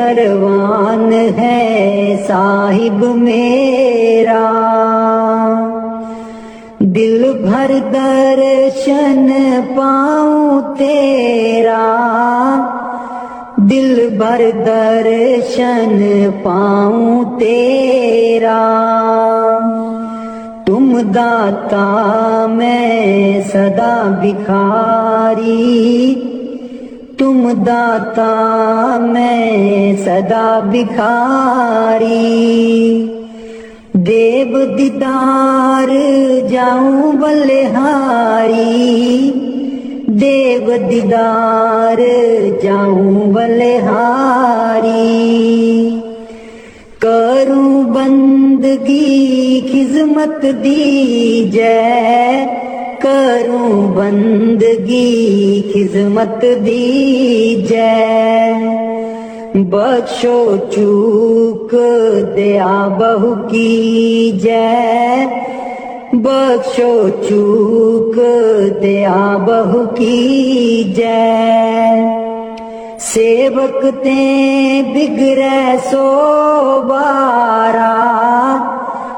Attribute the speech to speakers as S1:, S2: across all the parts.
S1: मेहरबान है साहिब मेरा, दिल भर दर्शन पाऊं तेरा, दिल भर दर्शन पाऊं तेरा। तुम दाता मैं सदा भिखारी, तुम दाता मैं सदा भिखारी। देव दीदार जाऊं बलिहारी, देव दीदार जाऊं बलिहारी। करूं बंदगी खिजमत दीजै, करूं बंदगी खिजमत दीजै। बख्शो चूक दया बहु कीजै, बख्शो चूक दया बहु कीजै। सेवक ते बिगड़ै सो बारा,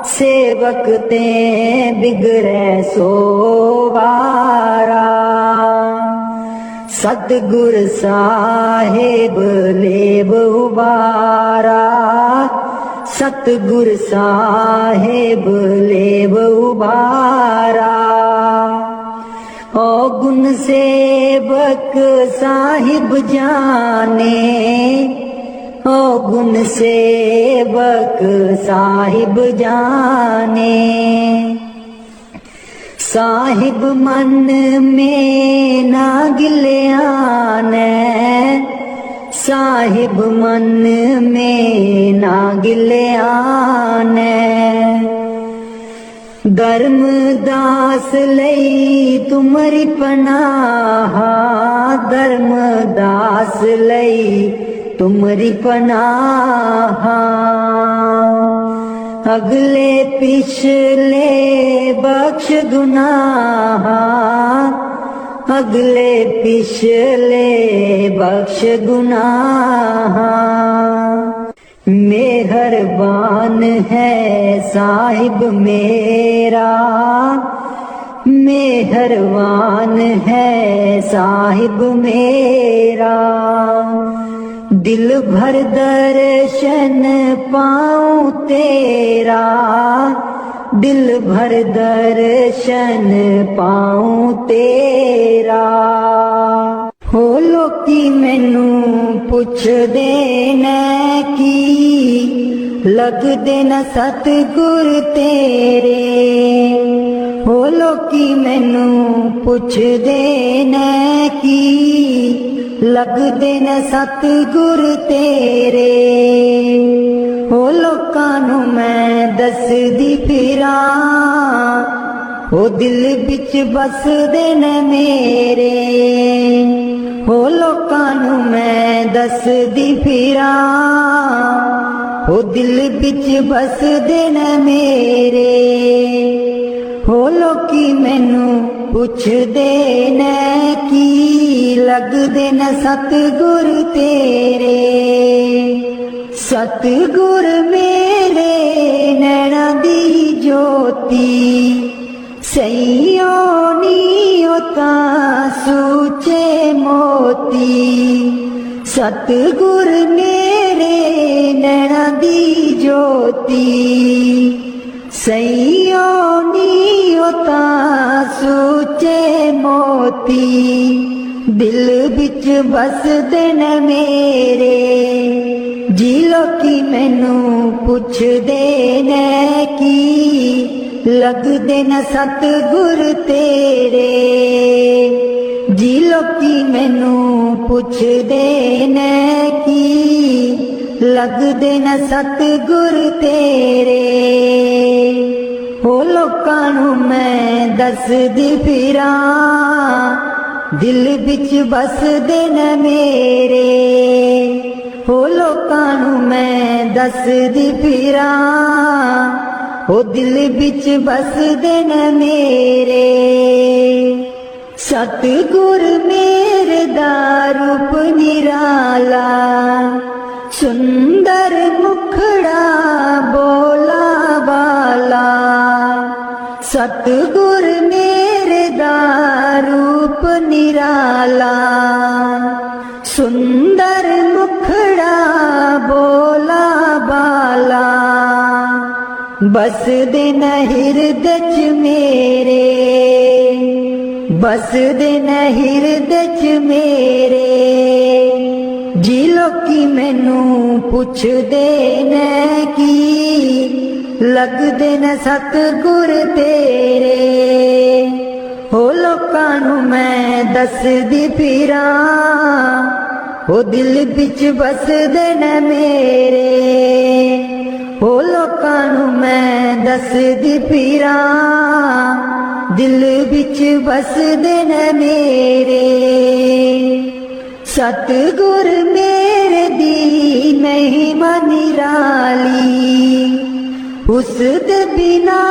S1: सेवक ते बिगड़ै सो बारा। सतगुर साहिब लेव उबारा, सतगुर साहिब लेव उबारा। ओ गुण सेवक साहिब जाने, ओ गुण सेवक साहिब जाने। साहिब मन में ना गिल्यानै, साहिब मन में ना गिल्यानै। धर्मदास लई तुमरी पनाह, धर्मदास लई तुमरी पनाह। अगले पिछले बख्श गुनाह, अगले पिछले बख्श गुनाह। मेहरबान है साहिब मेरा, मेहरबान है साहिब मेरा। दिल भर दर्शन पाऊं तेरा, दिल भर दर्शन पाऊं तेरा। हो लोकी मैनू पुछदे ने की, लगदे न सतगुर तेरे। हो लोकी मैनू पुछदे ने की, लगदे न सतगुर तेरे। हो लोकां नू मैं दसदी फिरां, हो दिल बिच बसदे न मेरे। हो लोकां नू मैं दसदी फिरां, हो दिल बिच बसदे न मेरे। हो लोकी मैनू पुछदे ने की, लगदे न सतगुर तेरे। सतगुर मेरे नैना दी ज्योति, सईयो नीओ तां सूचे मोती। सतगुर मेरे नैना दी ज्योति, सईयो नीओ तां सूचे मोती। दिल बिच बसदे न मेरे, जी लोकी मैनू पुछदे ने की, लगदे न सतगुर तेरे। जी लोकी मैनू पुछदे ने की, लगदे न सतगुर तेरे। हो लोकां नू मैं दसदी फिरां, दिल बिच बसदे न मेरे। हो लोकां नू मैं दसदी फिरां, हो दिल बिच बसदे न मेरे। सतगुर मेरे दा रूप निराला, सुंदर मुखड़ा बोला वाला, सतगुर मेरे दा रूप निराला। सुंदर मुखड़ा बोला बाला, बस दिन हिरदे च मेरे, बस दिन हिरदे च मेरे। जी लोकी मैनू पुछदे ने की, लगदे ने सतगुर तेरे। हो लोकां नू मैं दसदी फिरां, ओ दिल बिच बसदे ने मेरे। हो लोकां नू मैं दसदी फिरां, दिल बिच बसदे ने मेरे। सतगुर मेरे दी महिमा निराली, उस दे बिना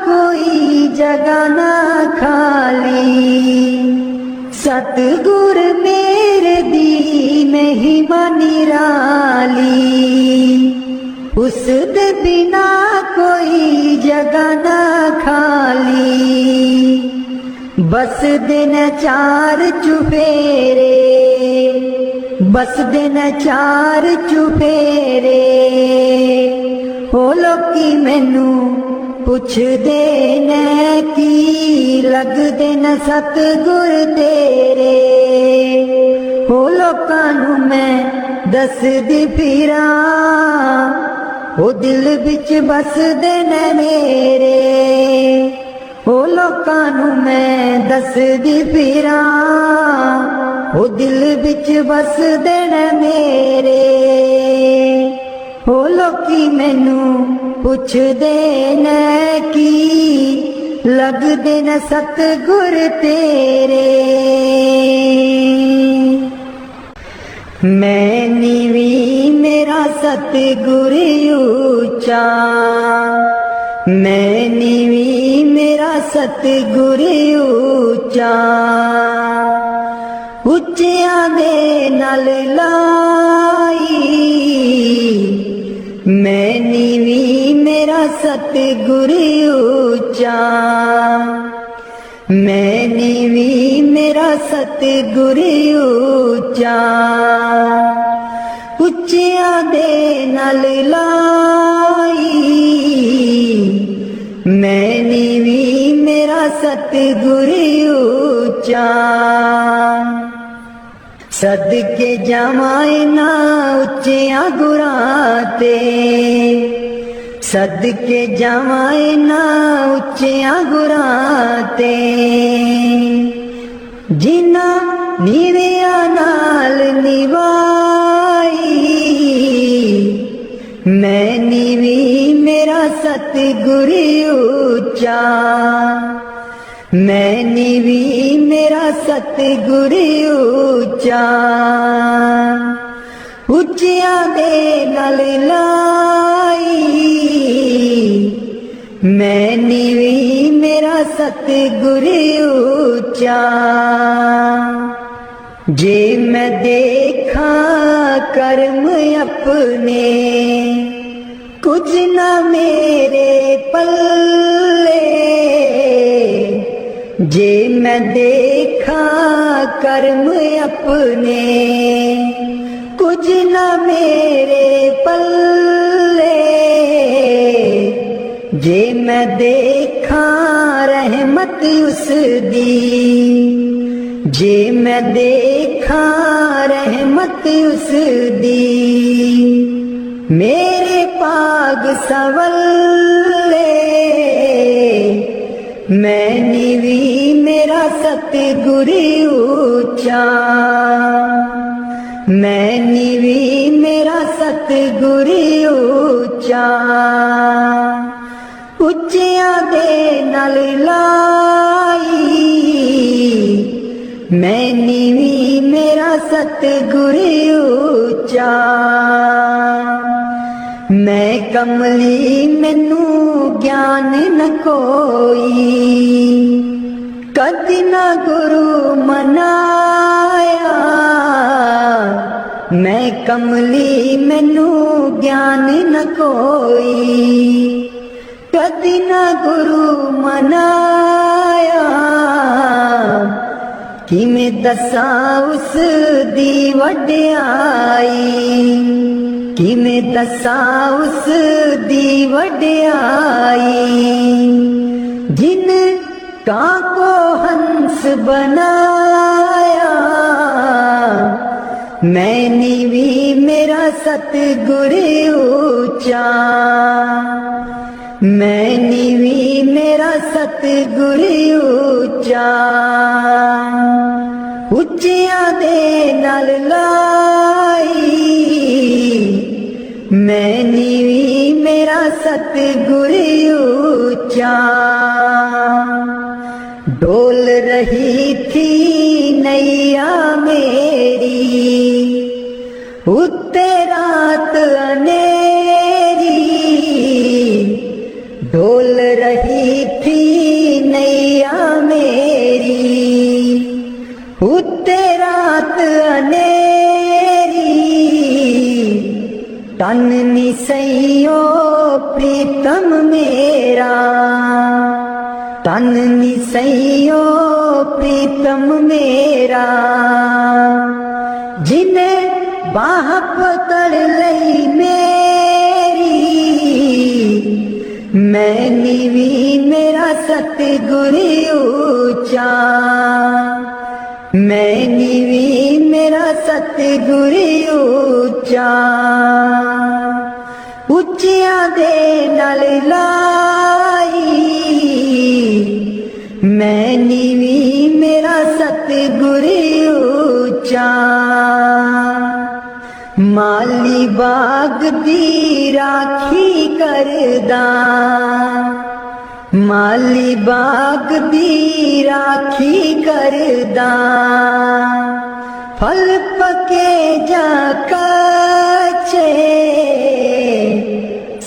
S1: कोई जगह ना खाली। सतगुर मेरे दी महिमा निराली, उस दे बिना कोई जगह ना खाली। बस दिन चार चुफेरे, बस दिन चार चुफेरे। हो लोकी मैनू पुछदे ने की, लगदे न सतगुर तेरे। हो लोकां नू मैं दसदी फिरां, ओ दिल बिच बसदे ने मेरे। ओ लोकां नू मैं दसदी फिरां, ओ दिल बिच बसदे ने मेरे। ओ लोकी मैनू पुछदे ने की, लगदे ने सतगुर तेरे। मैं नीवी मेरा सतगुर ऊंचा, मैं नीवी मेरा सतगुर ऊंचा। ਉੱਚਿਆਂ ਦੇ ਨਾਲ ਲਾਈ, ਮੈਂ ਨੀਵੀਂ ਮੇਰਾ ਸਤਿਗੁਰ ਉੱਚਾ। ਮੈਂ ਨੀਵੀਂ ਮੇਰਾ ਸਤਿਗੁਰ ਉੱਚਾ। ਉੱਚਿਆਂ ਦੇ ਨਾਲ ਲਾਈ, ਮੈਂ ਨੀਵੀਂ ਮੇਰਾ ਸਤਿਗੁਰ ਉੱਚਾ। सदके जावां ना उच्चियां गुरां ते, सदके जावां ना उच्चियां गुरां ते। जिन्ना नीवियां नाल निभाई, मैं नीवी मेरा सतगुर ऊंचा। मैं नीवी मेरा सतगुर ऊंचा। ਉੱਚਿਆਂ ਦੇ ਨਾਲ ਲਾਈ, ਮੈਂ ਨੀਵੀਂ ਮੇਰਾ ਸਤਿਗੁਰ ਉੱਚਾ। ਜੇ ਮੈਂ ਦੇਖਾਂ ਕਰਮ ਆਪਣੇ, ਕੁਝ ਨਾ ਮੇਰੇ ਪੱਲੇ। जे मैं देखा कर्म अपने, कुछ न मेरे पल्ले। जे मैं देखा रहमत उस दी, जे मैं देखा रहमत उस दी। मेरे पाग सवल्ले, मैं नीवी मेरा सतगुर ऊंचा। मैं नीवी मेरा सतगुर ऊंचा। ਉੱਚਿਆਂ ਦੇ ਨਾਲ ਲਾਈ, मैं नीवी मेरा सतगुर ऊंचा। मैं कमली मैनू ज्ञान न कोई, कदी न गुरु मनाया। मैं कमली मैनू ज्ञान न कोई कदी ना गुरु मनाया किमें दसा उस दी वड्याई किमें दसा उस दी वड्याई जिन कां को हंस बनाया मैं नीवी मेरा सतगुर ऊंचा मैं नीवी मेरा सतगुर ऊंचा ਉੱਚਿਆਂ ਦੇ ਨਾਲ ਲਾਈ ਮੈਂ ਨੀਵੀਂ ਮੇਰਾ ਸਤਿਗੁਰ ਉੱਚਾ डोल रही थी नैया मेरी उत्ते रात अनेरी डोल रही थी नैया मेरी उत्ते रात अनेरी तन निसैयो प्रीतम मेरा तन निसैयो प्रीतम मेरा जिन्हें बाह पकड़ लई मेरी मैं नीवी मेरा सतगुर ऊंचा मैं नीवी मेरा सतगुर ऊंचा ਉੱਚਿਆਂ ਦੇ ਨਾਲ ਲਾਈ मैं नीवी मेरा सतगुर ऊंचा माली बाग दी राखी करदा माली बाग दी राखी करदा फल पके जा कच्चे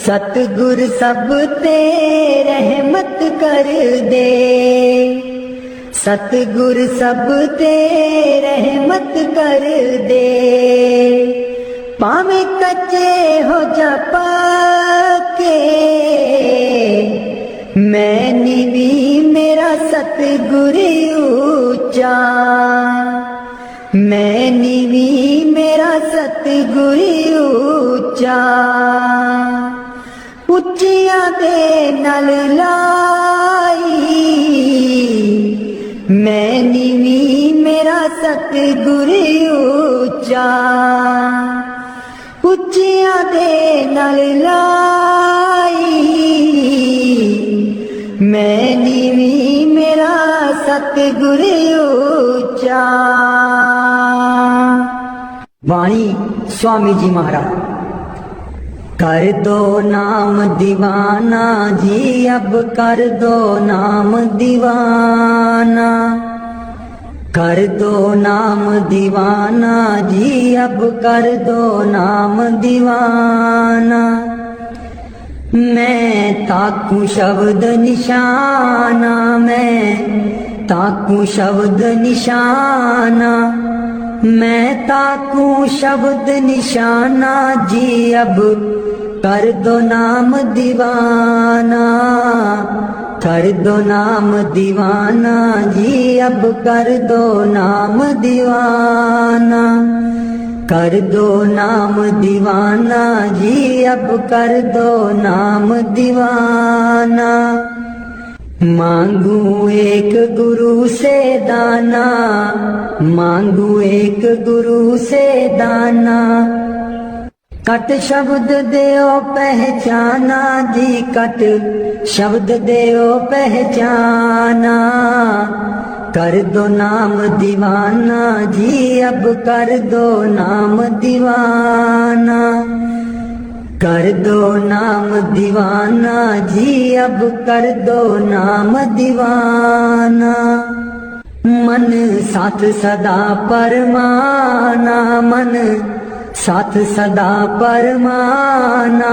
S1: सतगुर सब ते रहमत कर दे सतगुर सब ते रहमत कर दे पावे कच्चे हो जा पाके मैं नीवी मेरा सतगुर ऊंचा मैं नीवी मेरा सतगुर ऊंचा ਉੱਚਿਆਂ ਦੇ ਨਾਲ ਲਾਈ ਮੈਂ ਨੀਵੀਂ ਮੇਰਾ ਸਤਿਗੁਰ ਉੱਚਾ ਉੱਚਿਆਂ ਦੇ ਨਾਲ ਲਾਈ ਮੈਂ ਨੀਵੀਂ ਮੇਰਾ ਸਤਿਗੁਰ ਉੱਚਾ। वाणी स्वामी जी महाराज। कर दो नाम दीवाना जी अब कर दो नाम दीवाना कर दो नाम दीवाना जी अब कर दो नाम दीवाना मैं ताकू शब्द निशाना मैं ताकू शब्द निशाना मैं ताकू शब्द निशाना जी अब कर दो नाम दीवाना कर दो नाम दीवाना जी अब कर दो नाम दीवाना कर दो नाम दीवाना जी अब कर दो नाम दीवाना मांगू एक गुरु से दाना मांगू एक गुरु से दाना कट शब्द देओ पहचाना जी कट शब्द देओ पहचाना कर दो नाम दीवाना जी अब कर दो नाम दीवाना कर दो नाम दीवाना जी अब कर दो नाम दीवाना मन साथ सदा परमाना मन साथ सदा परमाना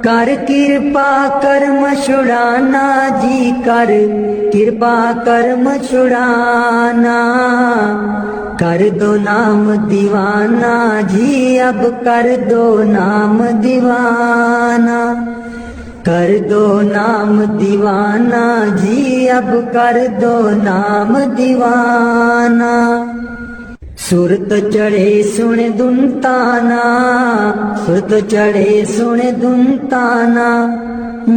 S1: कर कृपा कर्म छुड़ाना जी, कर कृपा कर्म छुड़ाना। कर दो नाम दीवाना जी, अब कर दो नाम दीवाना। कर दो नाम दीवाना जी, अब कर दो नाम दीवाना। सुरत चढ़े सुन दुनताना, सुरत चढ़े सुन दुनताना।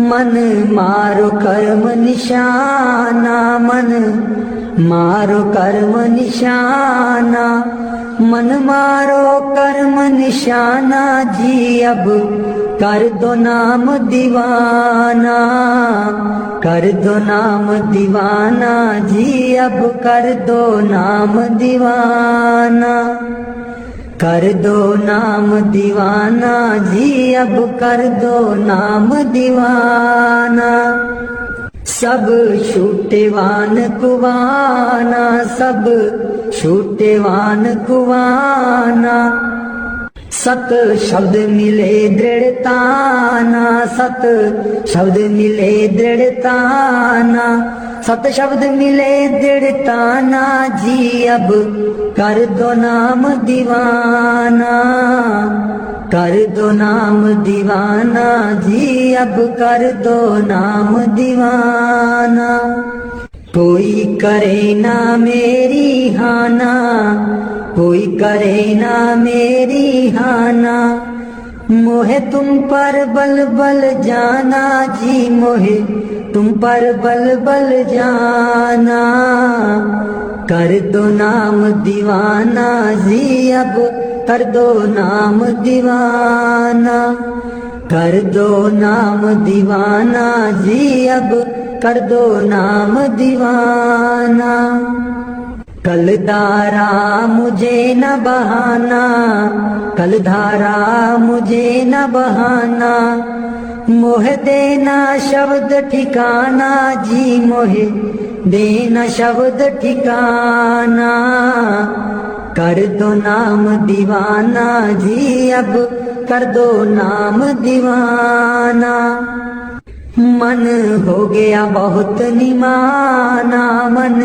S1: मन मारो कर्म निशाना, मन मारो कर्म निशाना। मन मारो कर्म निशाना जी, अब कर दो नाम दीवाना। कर दो नाम दीवाना जी, अब कर दो नाम दीवाना। कर दो नाम दीवाना जी, अब कर दो नाम दीवाना। सब छूटेवान कुवाना, सब छूटेवान कुवाना। सत शब्द मिले दृढ़ताना, सत शब्द मिले दृढ़ताना। सत शब्द मिले दृढ़ताना जी, अब कर दो नाम दीवाना। कर दो नाम दीवाना जी, अब कर दो नाम दीवाना। कोई करे ना मेरी हाना, कोई करे ना मेरी हाना। मोहे तुम पर बल बल जाना जी, मोहे तुम पर बल बल जाना। कर दो नाम दीवाना जी, अब कर दो नाम दीवाना। कर दो नाम दीवाना जी, अब कर दो नाम दीवाना। कल धारा मुझे न बहाना, कल धारा मुझे न बहाना। मोह देना शब्द ठिकाना जी, मोहे देना शब्द ठिकाना। कर दो नाम दीवाना जी, अब कर दो नाम दीवाना। मन हो गया बहुत निमाना, मन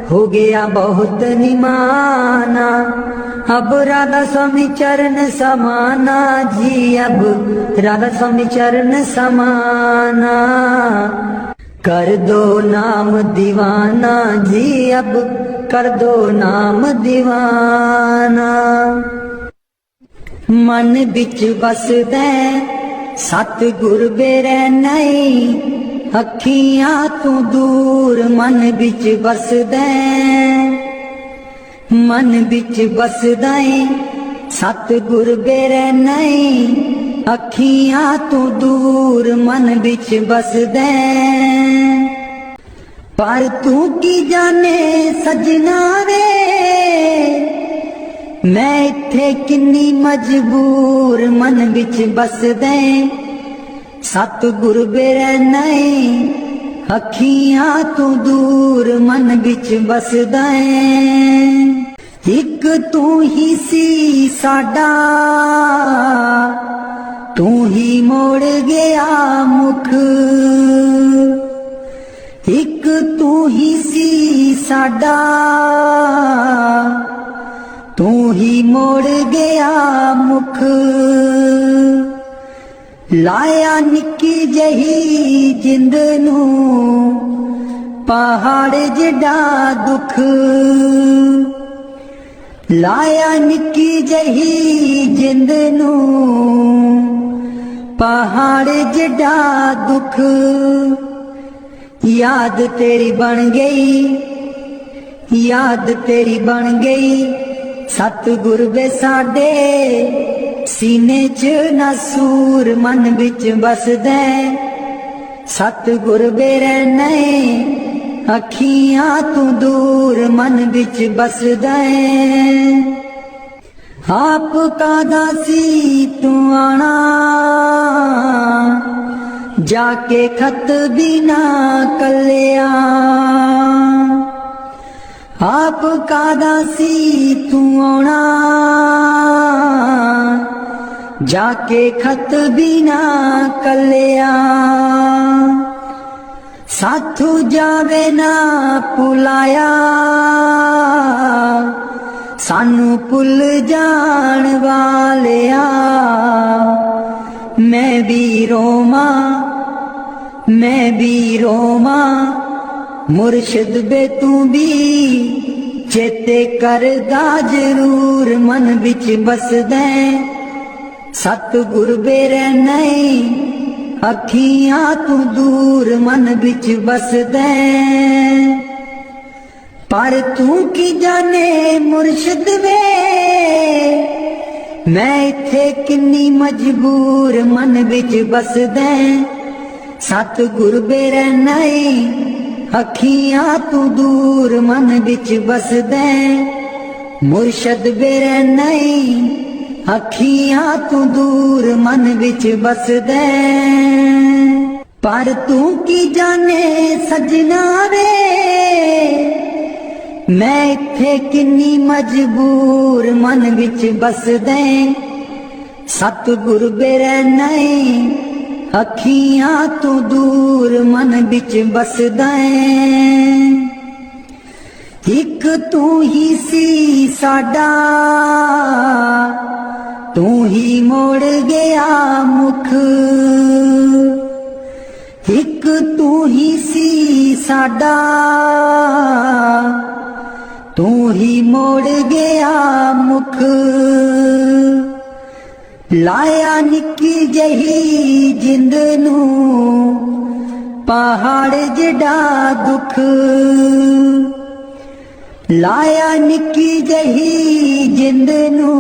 S1: हो गया बहुत निमाना। अब राधा स्वामी चरण समाना जी, अब राधा स्वामी चरण समाना। कर दो नाम दीवाना जी, अब कर दो नाम दीवाना। मन बिच बसदा सतगुर बेरै नहीं, अखियां तू दूर मन बिच बसदा। मन बिच बसदा सतगुर बेरै नहीं, अखियां तू दूर मन बिच बसदा। पर तू की जाने सजना वे, मैं इत्थे किन्नी मजबूर मन बिच बसदा। सतगुर बेरै नहीं, अखियां तू दूर मन बिच बसदा। एक तू ही सी साडा, तू ही मोड़ गया मुख। एक तू ही सी साडा, तू ही मोड़ गया मुख। लाया निक्की जही जिंद नू पहाड़ जिड्डा दुख। लाया निक्की जही जिंद नू पहाड़ जिड्डा दुख। याद तेरी बन गई, याद तेरी बन गई सतगुर वे साडे। सीने च नसूर मन बिच बसदा। सतगुर बेरै नहीं, अखियां तू दूर मन बिच बसदा। आप कादा सी तू आना, जाके खत भी ना कलिया। आप कादा सी तू आना, जाके खत बिना कलिया साथू जावे ना पुलाया सानू भुल जान वालिया मैं भी रोमा मुर्शिद बे तू भी चेते करदा जरूर मन विच बसदे सतगुर बेरे नहीं अखियां तू दूर मन विच बसदे पर तू की जाने मुर्शिद वे मैं इत्थे किन्नी मजबूर मन विच बसदे सतगुर बेरे नहीं अखियां तू दूर मन विच बसदे मुर्शिद बेरे नहीं अखियां तू दूर मन विच बसदे पर तू की जाने सजना वे मैं इत्थे किन्नी मजबूर मन विच बसदे सतगुर बेरे नहीं अखियां तू दूर मन विच बसदे एक तू ही सी साडा तू ही मोड़ गया मुख एक तू ही सी साडा तू ही मोड़ गया मुख लाया निक्की जही जिंद नू पहाड़ जड़ा दुख लाया निक्की जही जिंद नू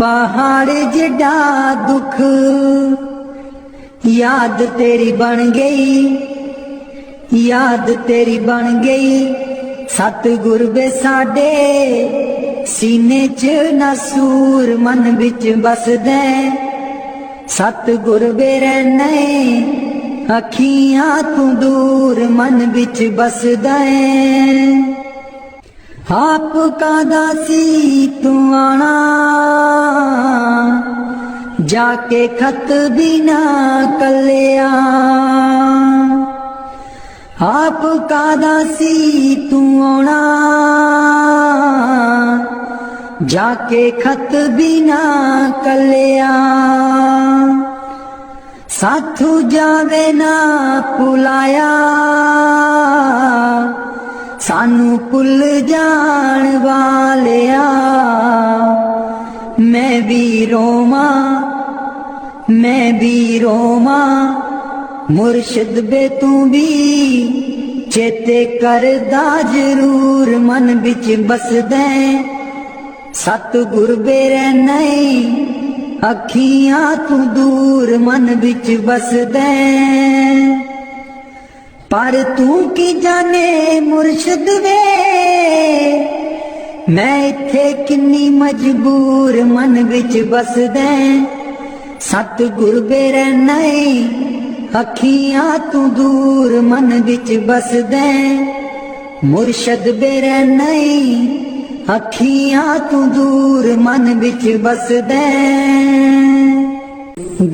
S1: पहाड़ जड़ा दुख याद तेरी बन गई याद तेरी बन गई सतगुर बे साडे सीने च नसूर मन विच बसदे सतगुर बेरे नहीं अखियां तू दूर मन विच बसदे आप कादा सी तू आना जाके खत बिना कलिया आप कादा सी तू आना जाके खत बिना कलिया साथू जावे ना पुलाया सानू भुल जान वालिया मैं भी रोमा मुर्शिद बे तू भी चेते करदा जरूर मन विच बसदे सतगुर बेरे नहीं अखियां तू दूर मन विच बसदे पर तू की जाने मुर्शिद वे मैं इत्थे किन्नी मजबूर मन विच बसदे सतगुर बेरे नहीं अखियां तू दूर मन विच बसदे मुर्शिद बेरे नहीं अखियां तू दूर मन विच बसदे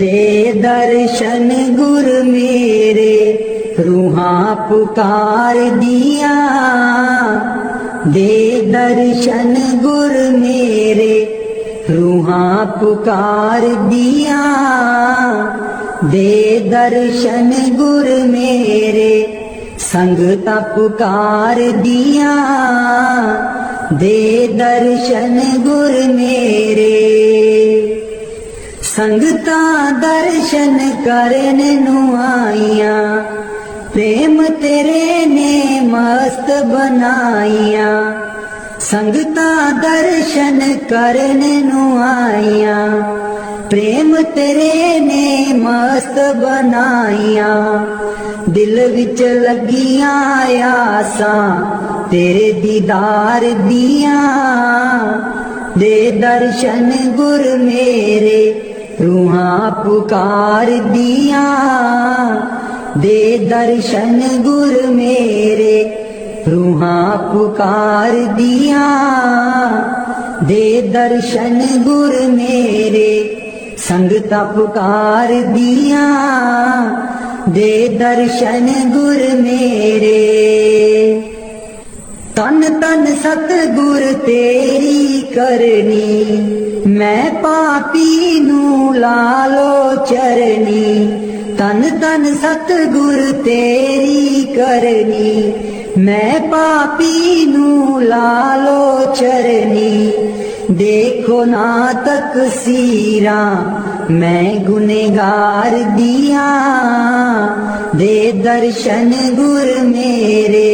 S1: दे दर्शन गुर मेरे रूहां पुकार दिया दे दर्शन गुर मेरे रूहां पुकार दिया दे दर्शन गुर मेरे संगता पुकार दिया दे दर्शन गुर मेरे संगता दर्शन करन नू आईया प्रेम तेरे ने मस्त बनाईया संगता दर्शन करन नू आईया प्रेम तेरे ने मस्त बनाईया दिल विच लगिया आसां तेरे दीदार दिया दे दर्शन गुर मेरे रूहां पुकार दिया दे दर्शन गुर मेरे रूहां पुकार दिया दे दर्शन गुर मेरे संगता पुकार दिया, दे दर्शन गुर मेरे। तन तन सतगुर तेरी करनी, मैं पापी नू लालो चरनी। तन तन सतगुर तेरी करनी, मैं पापी नू लालो चरनी। देखो ना तकसीरा मैं गुनेगार दिया, दे दर्शन गुर मेरे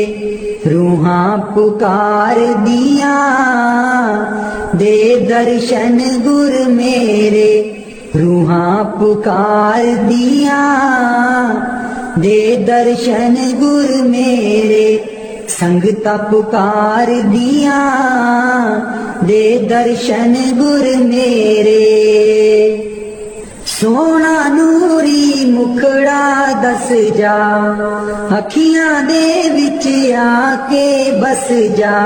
S1: रूहां पुकार दिया, दे दर्शन गुर मेरे रूहां पुकार दिया, दे दर्शन गुर मेरे संगता पुकार दिया, दे दर्शन गुर मेरे। सोना नूरी मुखड़ा दस जा, अखियां दे विच आके बस जा।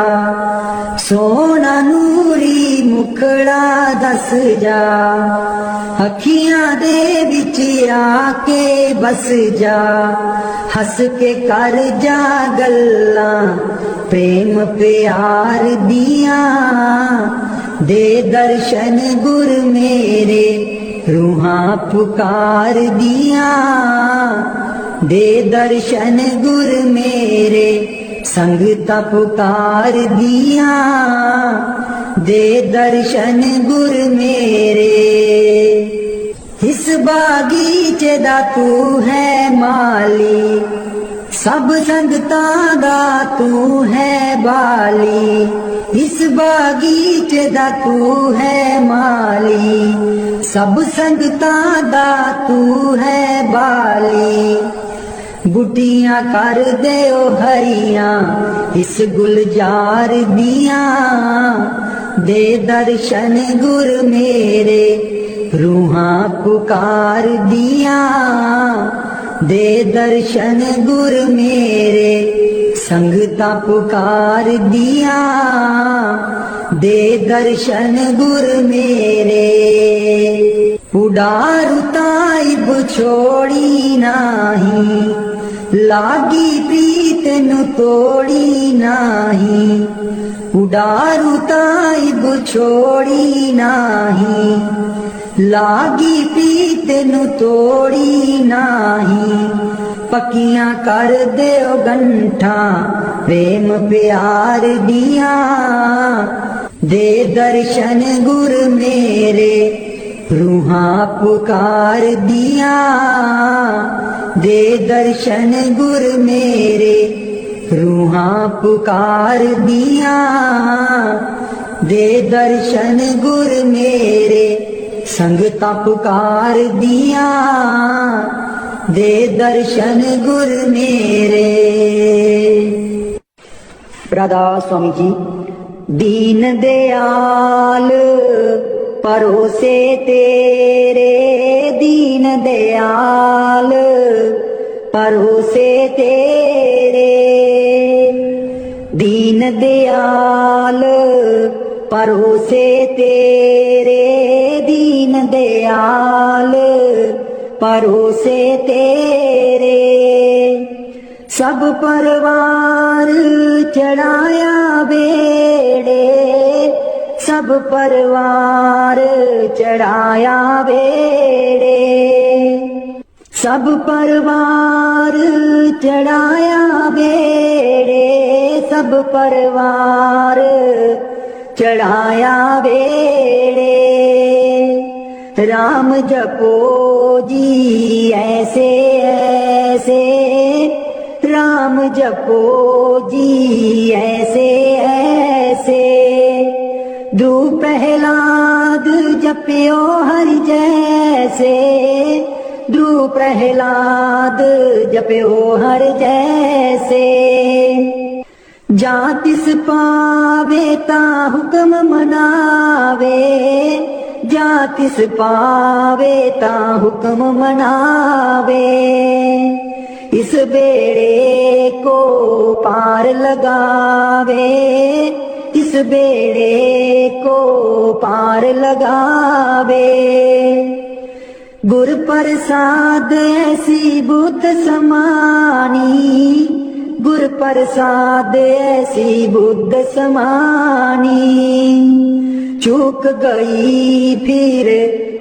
S1: सोना नूरी मुखड़ा दस जा, अखियां दे विच आके बस जा। हस के कर जा गल्लां प्रेम प्यार दिया, दे दर्शन गुर मेरे रूहां पुकार दिया, दे दर्शन गुर मेरे संगता पुकार दिया, दे दर्शन गुर मेरे। इस बागीचे दा तू है माली, सब संगतां दा तू है बाली। इस बागीचे दा तू है माली, सब संगतां दा तू है बाली। बुटियां कर दे ओ हरियां इस गुलजार दिया, दे दर्शन गुर मेरे रूहां पुकार दिया, दे दर्शन गुर मेरे संगता पुकार दिया, दे दर्शन गुर मेरे। उडारू ताइब छोड़ी नाही, लागी प्रीत नु तोड़ी नाही। उडारू ताइब छोड़ी नाही, लागी प्रीत नु तोड़ी नाही। पक्कियां कर दे ओ गंठा प्रेम प्यार दिया, दे दर्शन गुर मेरे रूहां पुकार दिया, दे दर्शन गुर मेरे रूहां पुकार दिया, दे दर्शन गुर मेरे संगता पुकार दिया, दे दर्शन गुर मेरे। राधा स्वामी जी। दीन दयाल परोसे तेरे, दीन दयाल परोसे तेरे। दीन दयाल परोसे तेरे, दीन दयाल परोसे तेरे। सब परवार चढ़ाया बेड़े, सब परवार चढ़ाया बेड़े। सब परवार चढ़ाया बेड़े, सब परवार चढ़ाया बेड़े। राम जपो जी ऐसे ऐसे, राम जपो जी ऐसे ऐसे। दू प्रहलाद जप्यो हर जैसे, दू प्रहलाद जप्यो हर जैसे। जा तिस पावे ता हुक्म मनावे, जा तिस पावे ता हुक्म मनावे। इस बेड़े को पार लगावे, इस बेड़े को पार लगावे। गुर प्रसाद ऐसी बुद्ध समानी, गुर प्रसाद ऐसी बुद्ध समानी। चूक गई फिर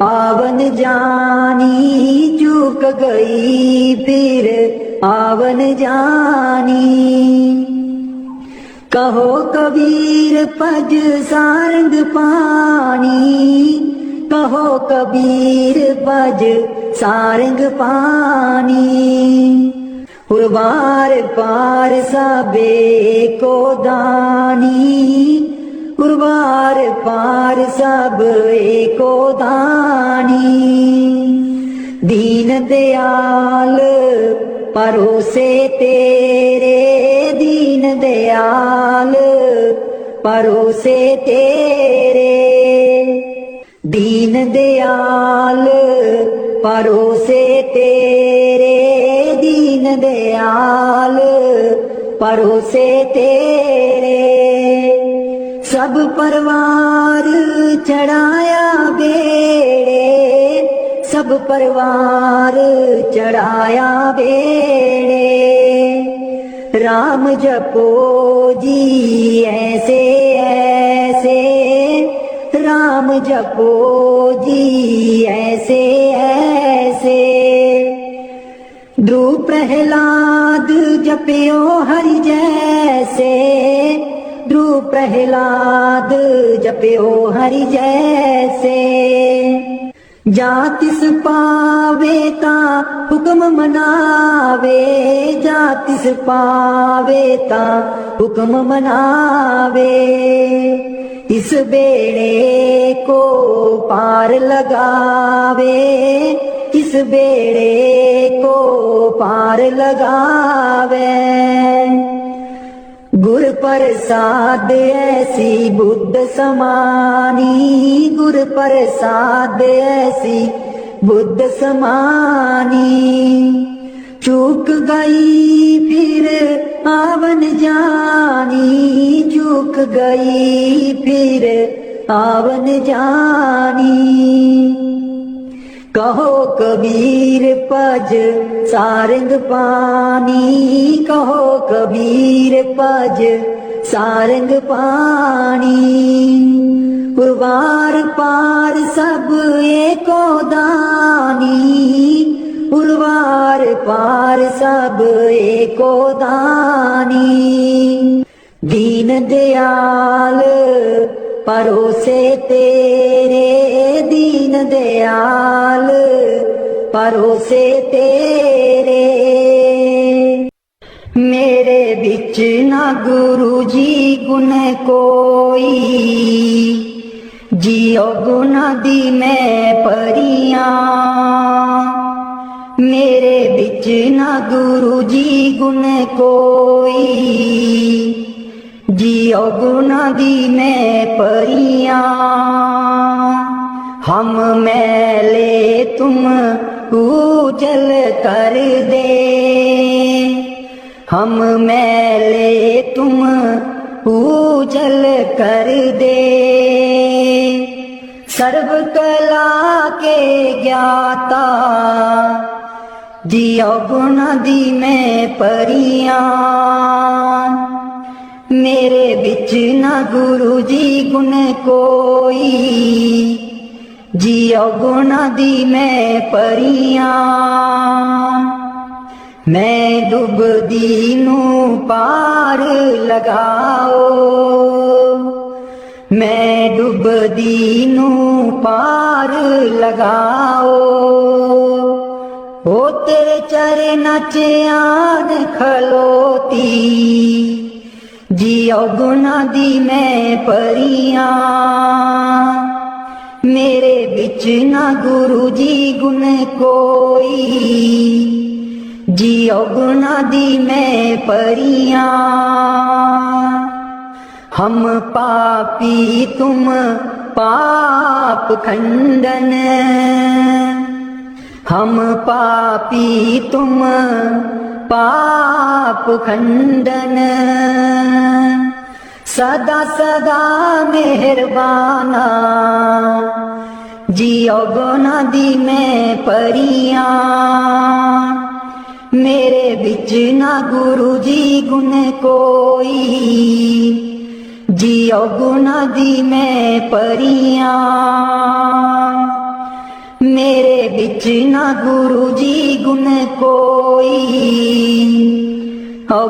S1: आवन जानी, चूक गई फिर आवन जानी। कहो कबीर पज सारंग पानी, कहो कबीर पज सारंग पानी। उर्वार पार सबे को दानी, उर्वार पार सब एको दानी। दीन दयाल परोसे तेरे, दीन दयाल परोसे तेरे। दीन दयाल परोसे तेरे, दीन दयाल परोसे तेरे। सब परिवार चढ़ाया बेड़े, सब परिवार चढ़ाया बेड़े। राम जपो जी ऐसे ऐसे, राम जपो जी ऐसे ऐसे। ध्रुव प्रहलाद जपियो हरि जैसे, ध्रुव प्रहलाद जपियो हरि जैसे। जातिस पावे ता हुक्म मनावे, जातिस पावे ता हुक्म मनावे। इस बेड़े को पार लगावे, इस बेड़े को पार लगावे। गुर प्रसाद ऐसी बुद्ध समानी, गुर प्रसाद ऐसी बुद्ध समानी। चूक गई फिर आवन जानी, चूक गई फिर आवन जानी। कहो कबीर पज सारंग पानी, कहो कबीर पज सारंग पानी। उर्वार पार सब एको दानी, उर्वार पार सब एको दानी। दीन दयाल परोसे तेरे, दीन दयाल परोसे तेरे। मेरे बिच ना गुरु जी गुण कोई, जियो गुना दी मैं परियां। मेरे बिच ना गुरु जी गुण कोई, जियो गुना दी मैं परियां। हम मैले तुम उजल कर दे, हम मैले तुम उजल कर दे। सर्व कला के ज्ञाता, जियो गुना दी मैं परियां। मेरे बिच ना गुरु जी गुण कोई, जियो गुना दी मैं परियां। मैं डुबदी नू पार लगाओ, मैं डुबदी नू पार लगाओ। ओ तेरे चरना च आन खलोती, जियो गुना दी मैं परियां। मेरे बिच ना गुरु जी गुण कोई, जियो गुना दी मैं परियां। हम पापी तुम पाप खंडन, हम पापी तुम पाप खंडन। सदा सदा मेहरबाना जियो गुना दी मैं परियां मेरे बिच ना गुरु जी गुण कोई जियो गुना दी मैं परियां मेरे बिच ना गुरु जी गुण कोई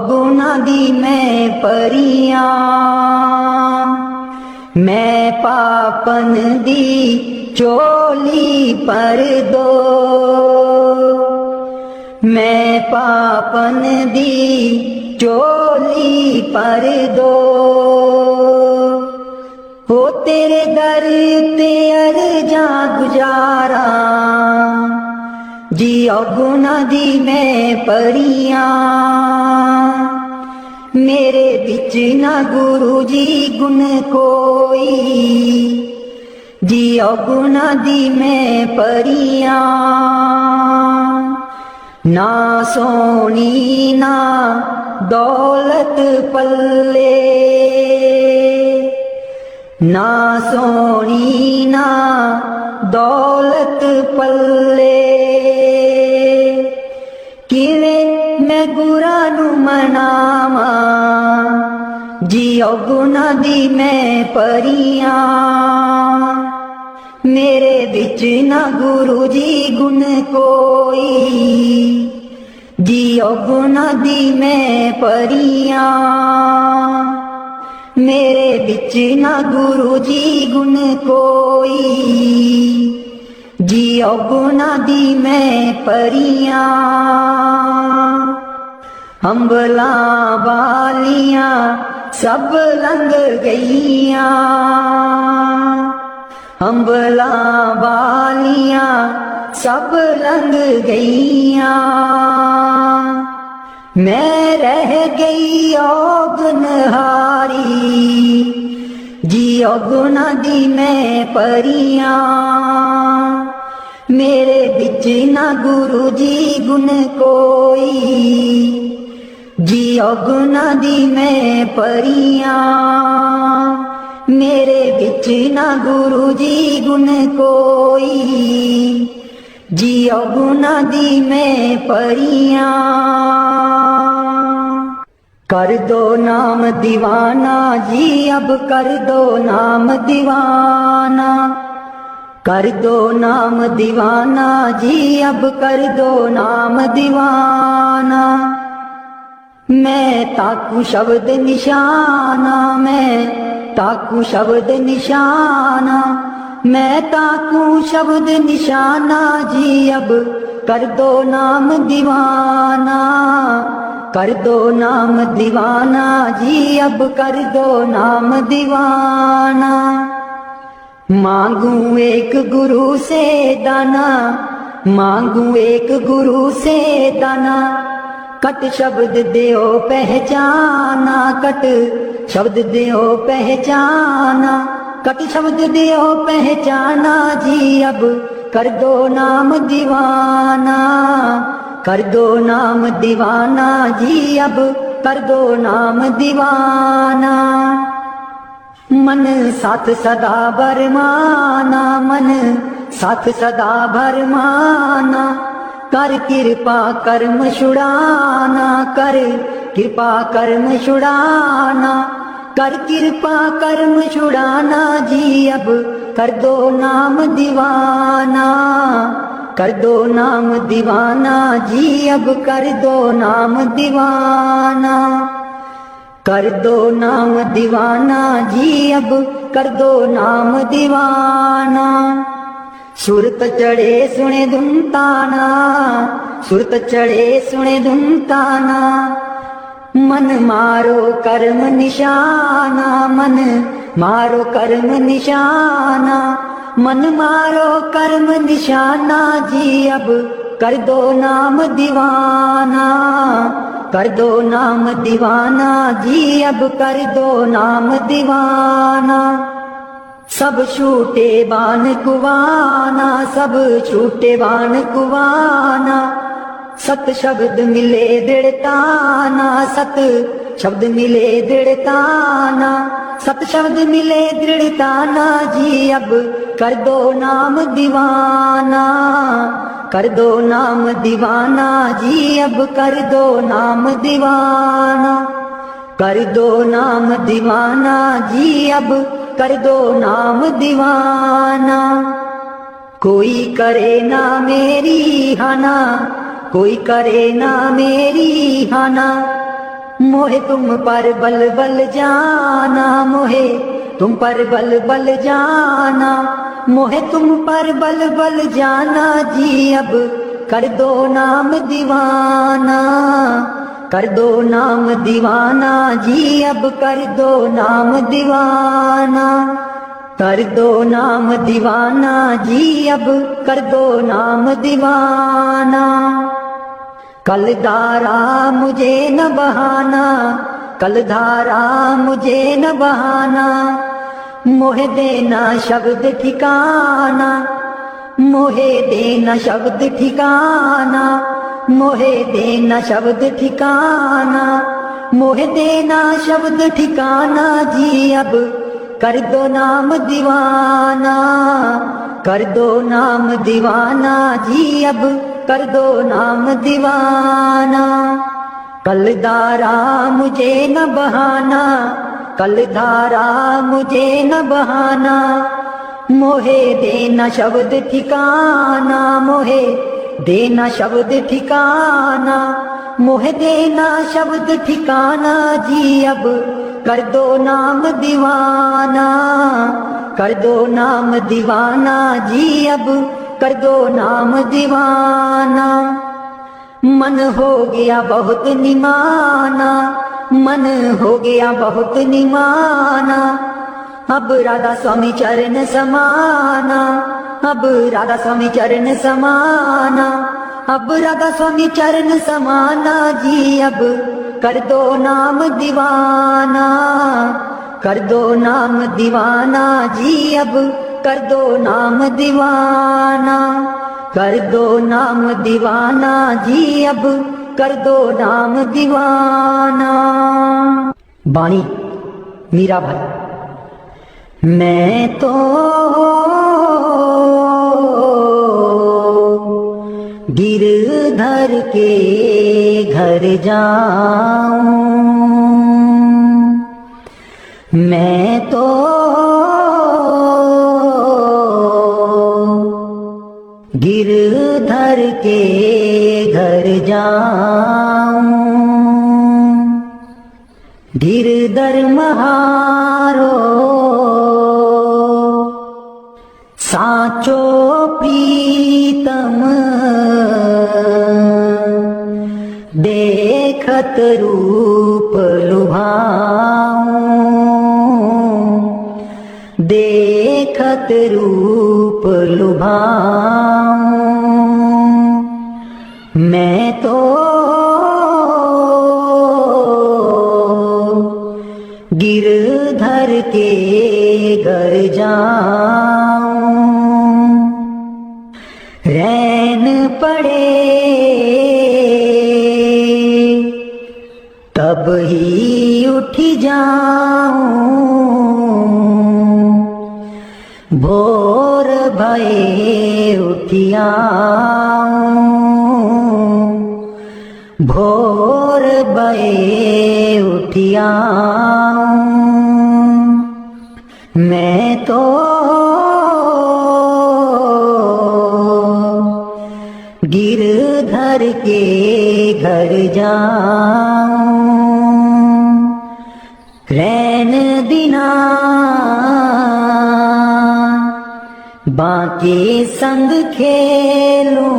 S1: गुना दी मैं परियां मैं पापन दी चोली पर दो मैं पापन दी चोली पर दो हो तेरे दर ते अर्जा गुजारा जियो गुना दी मैं परियां मेरे बिच ना गुरु जी गुण कोई जियो गुना दी मैं परियां ना सोनी ना दौलत पल्ले ना सोनी ना दौलत पल्ले किवें मैं गुरा नू मनावा जियो गुना दी मैं परियां मेरे बिच ना गुरु जी गुण कोई जियो गुना दी मैं परियां मेरे बिच ना गुरु जी गुण कोई जियो गुना दी मैं परियां अंबला बालियां सब लंघ गईयां अंबला बालियां सब लंघ गईयां मैं रह गई औगनहारी जियो गुना दी मैं परियां मेरे बिच ना गुरु जी गुण कोई जियो गुना दी मैं परियां मेरे बिच ना गुरु जी गुण कोई जियो गुना दी मैं परियां कर दो नाम दीवाना जी अब कर दो नाम दीवाना कर दो नाम दीवाना जी अब कर दो नाम दीवाना मैं ताकू शब्द निशाना मैं ताकू शब्द निशाना मैं ताकू शब्द निशाना जी अब कर दो नाम दीवाना कर दो नाम दीवाना जी अब कर दो नाम दीवाना मांगू एक गुरु से दाना मांगू एक गुरु से दाना कट शब्द देओ पहचाना कट शब्द देओ पहचाना कट शब्द देओ पहचाना जी अब कर दो नाम दीवाना कर दो नाम दीवाना जी अब कर दो नाम दीवाना मन साथ सदा भरमाना मन साथ सदा भरमाना कर कृपा कर्म छुड़ाना कर कृपा कर्म छुड़ाना कर कृपा कर्म छुड़ाना जी अब कर दो नाम दीवाना कर दो नाम दीवाना जी अब कर दो नाम दीवाना कर दो नाम दीवाना जी अब कर दो नाम दीवाना सुरत चढ़े सुने धुनताना सुरत चढ़े सुने धुनताना मन मारो कर्म निशाना मन मारो कर्म निशाना मन मारो कर्म निशाना जी अब कर दो नाम दीवाना कर दो नाम दीवाना जी अब कर दो नाम दीवाना सब छूटे बान कुवाना सब छूटे बान कुवाना सत शब्द मिले बिड़ताना सत शब्द मिले दृढ़ताना, सत शब्द मिले दृढ़ताना जी। अब कर दो नाम दीवाना, कर दो नाम दीवाना जी। अब कर दो नाम दीवाना, कर दो नाम दीवाना जी। अब कर दो नाम दीवाना। कोई करे ना मेरी हाना, कोई करे ना मेरी हाना। मोहे तुम पर बल बल जाना, मोहे तुम पर बल बल जाना, मोहे तुम पर बल बल जाना जी। अब कर दो नाम दीवाना, कर दो नाम दीवाना जी। अब कर दो नाम दीवाना, कर दो नाम दीवाना जी। अब कर दो नाम दीवाना। कल धारा मुझे न बहाना, कल धारा मुझे न बहाना। मोहे देना शब्द ठिकाना, मोहे देना शब्द ठिकाना, मोहे देना शब्द ठिकाना, मोहे देना शब्द ठिकाना जी। अब कर दो नाम दीवाना, कर दो नाम दीवाना जी। अब कर दो नाम दीवाना। कल धारा मुझे न बहाना, कल धारा मुझे न बहाना। मोहे देना शब्द ठिकाना, मोहे देना शब्द ठिकाना, मोहे देना शब्द ठिकाना जी। अब कर दो नाम दीवाना, कर दो नाम दीवाना जी। अब कर दो नाम दीवाना। मन हो गया बहुत निमाना, मन हो गया बहुत निमाना। अब राधा स्वामी चरण समाना, अब राधा स्वामी चरण समाना, अब राधा स्वामी चरण समाना जी। अब कर दो नाम दीवाना, कर दो नाम दीवाना जी। अब कर दो नाम दीवाना, कर दो नाम दीवाना जी। अब कर दो नाम दीवाना। बाणी मीरा भाई। मैं तो गिरधर के घर जाऊं, मैं तो गिरधर के घर जाऊं। गिरधर महारो साचो प्रीतम, देखत रूप लुभाऊं, देखत रूप लुभाऊं। मैं तो गिरधर के घर जाऊं। रैन पड़े तब ही उठ जाऊं, भोर भये उठियाऊं, भोर भये उठियाऊं। मैं तो गिरधर के घर जाऊं। रैन दिना बाके संग खेलूं,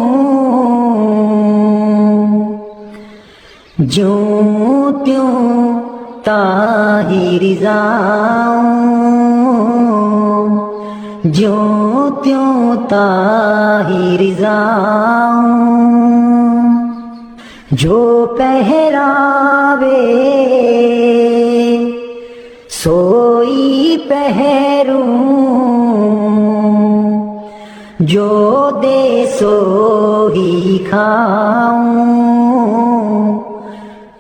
S1: ज्यों त्यों ताहिर जाऊं, ज्यों त्यों ताहिर जाऊं। जो पहरावे सोई पहरूं, जो दे सो ही खाऊं,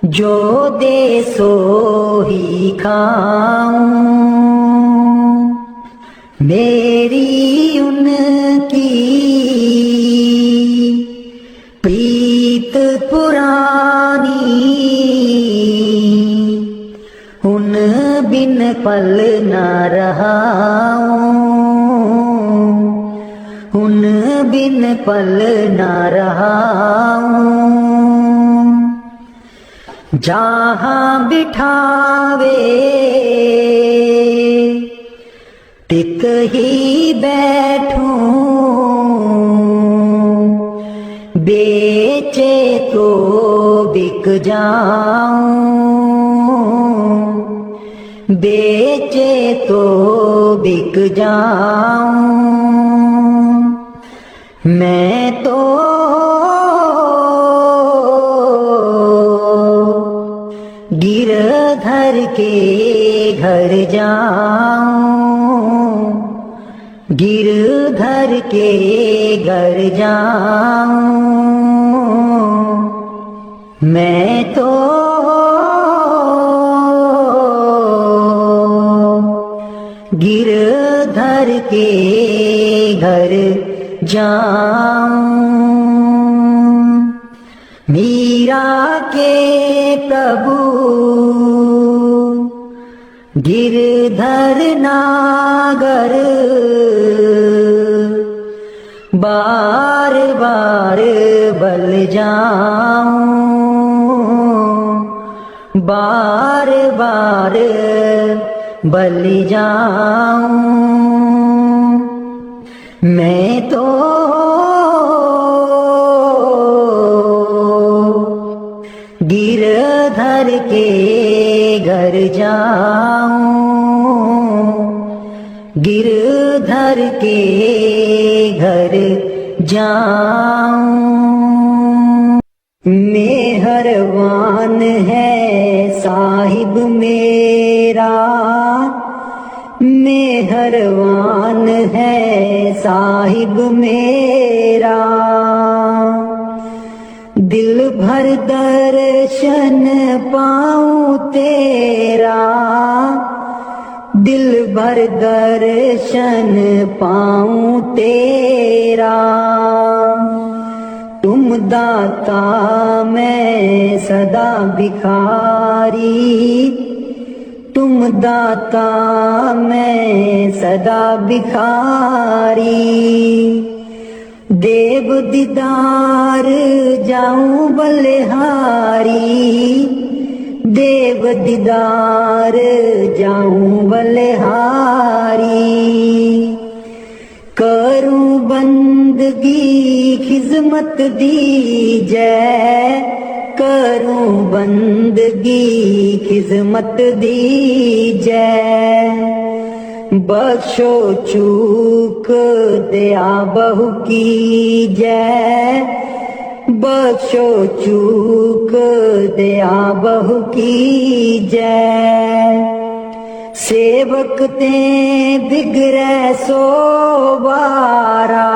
S1: जो दे सो ही खाऊं, मेरी उनकी प्रीत पुरानी, उन बिन पल न रहाऊं, उन बिन पल न रहाऊं। जहाँ बिठावे टिक ही बैठूं, बेचे तो बिक जाऊं, बेचे तो बिक जाऊं। मैं तो गिरधर के घर जाऊं, गिरधर के घर जाऊं। मैं तो गिरधर के घर जाऊं। मीरा के प्रभु गिरधर नागर, बार बार बल जाऊं, बार बार बल जाऊं। मैं तो गिरधर के घर जाऊं, गिरधर के घर जाऊं। मेहरबान है साहिब मेरा, मेहरबान है साहिब मेरा। दिल भर दर्शन पाऊं तेरा, दिल भर दर्शन पाऊं तेरा। तुम दाता मैं सदा भिखारी, तुम दाता मैं सदा भिखारी। देव दीदार जाऊं बलिहारी, देव दीदार जाऊं बलिहारी। करूं बंदगी खिजमत दीजै, करूं बंदगी खिजमत दीजै। बख्शो चूक दया बहु कीजै, बख्शो चूक दया बहु कीजै। सेवक ते बिगड़ै सो बारा,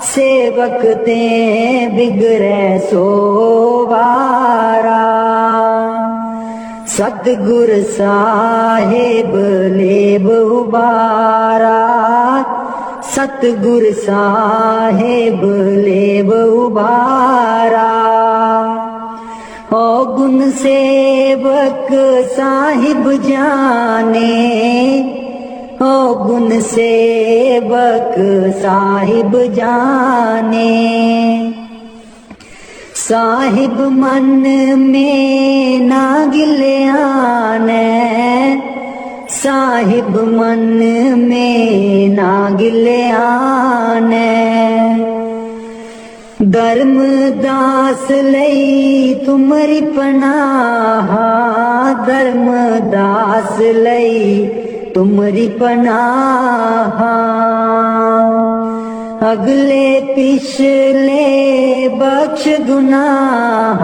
S1: सेवक ते बिगड़ै सो बारा। सतगुर साहेब लेब उबारा, सतगुर साहेब लेब उबारा। ओ गुण सेवक साहिब जाने, ओ गुण सेवक साहिब जाने। साहिब मन में ना गिल्याने, साहिब मन में ना गिल्याने। धर्मदास लई तुमरी पनाह, धर्मदास लई तुमरी पनाह। अगले पिछले बख्श गुनाह,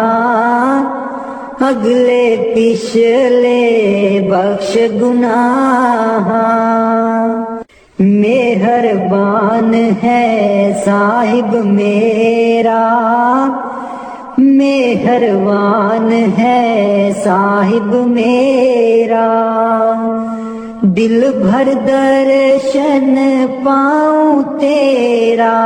S1: अगले पिछले बख्श गुनाह। मेहरबान है साहिब मेरा, मेहरबान है साहिब मेरा, दिल भर दर्शन पाऊं तेरा,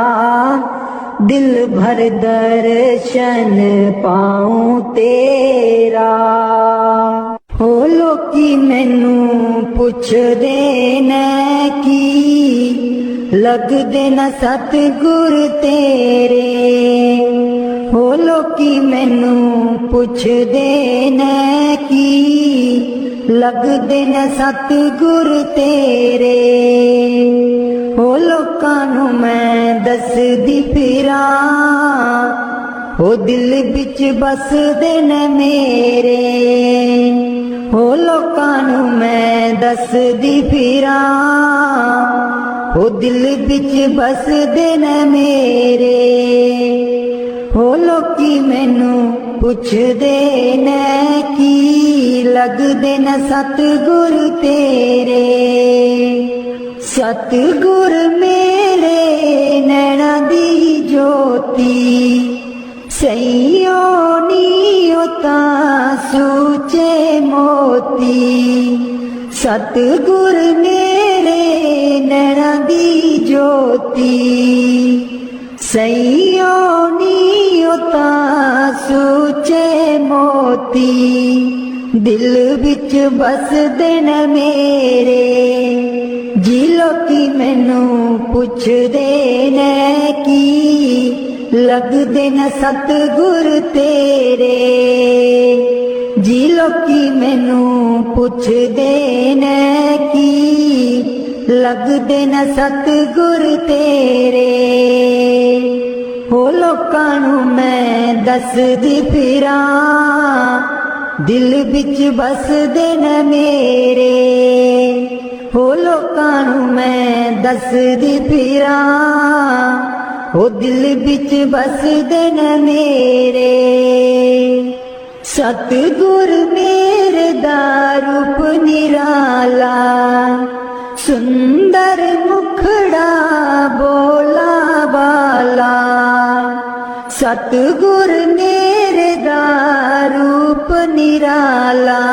S1: दिल भर दर्शन पाऊं तेरा। हो लोकी मैनू पुछदे ने की, लगदे न सतगुर तेरे। हो लोकी मैनू पुछदे ने की, लगदे न सतगुर तेरे। हो लोकां नू मैं दसदी फिरां, हो दिल बिच बसदे न मेरे। हो लोकां नू मैं दसदी फिरां, हो दिल बिच बसदे न मेरे। हो लोकी मैनू पुछदे ने की, लगदे न सतगुर तेरे। सतगुर मेरे नैना दी ज्योति, सईयो नीओ तां सूचे मोती। सतगुर मेरे नैना दी ज्योति, सईयो नीओ तां सूचे मोती। दिल विच बसदे न मेरे, जी लोकी मैनू पुछदे ने की, लगदे न सतगुर तेरे। जी लोकी मैनू पुछदे ने की, लगदे न सतगुर तेरे। हो लोकां नू मैं दसदी फिरां, दिल बिच बसदे न मेरे। हो लोकां नू मैं दसदी फिरां, हो दिल बिच बसदे न मेरे। सतगुर मेरे दा रूप निराला, सुंदर मुखड़ा बोला बाला। सतगुर मेरे दा रूप निराला,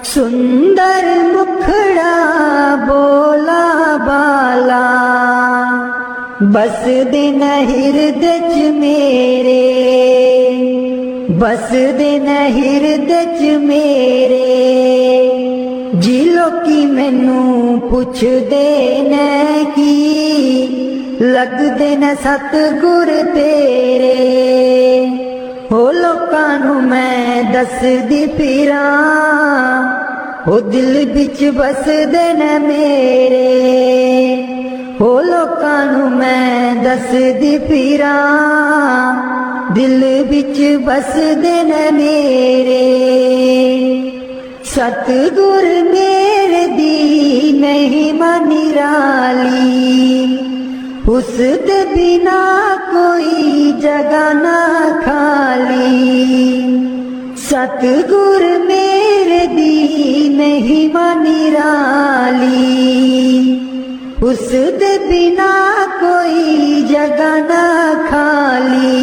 S1: सुंदर मुखड़ा बोला बाला। बसदे न हिरदे च मेरे, बसदे न हिरदे च मेरे। जी लोकी मैनू पुछदे ने की, लगदे न सतगुर तेरे। हो लोकां नू मैं दसदी फिरां, हो दिल बिच बसदे न मेरे। हो लोकां नू मैं दसदी फिरां, दिल बिच बसदे न मेरे। सतगुर मेरे दी महिमा निराली, उसदे बिना कोई जगह ना खाली। सतगुर मेरे दी महिमा निराली, उसदे बिना कोई जगह ना खाली।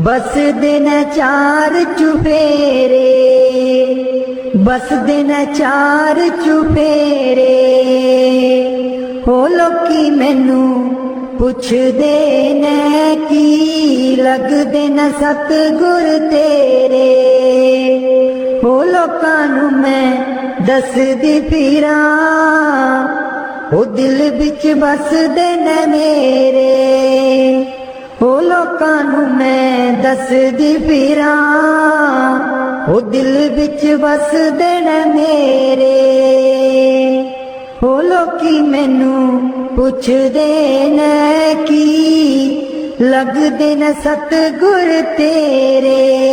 S1: बसदे न चार चुफेरे, बसदे न चार चुफेरे। हो लोकी मैनू पुछदे ने की, लगदे न सतगुर तेरे। हो लोकां नू मैं दसदी फिरां, हो दिल बिच बसदे न मेरे। हो लोकां नू मैं दसदी फिरां, हो दिल बिच बसदे न मेरे। हो लोकी मैनू पुछदे ने की, लगदे न सतगुर तेरे।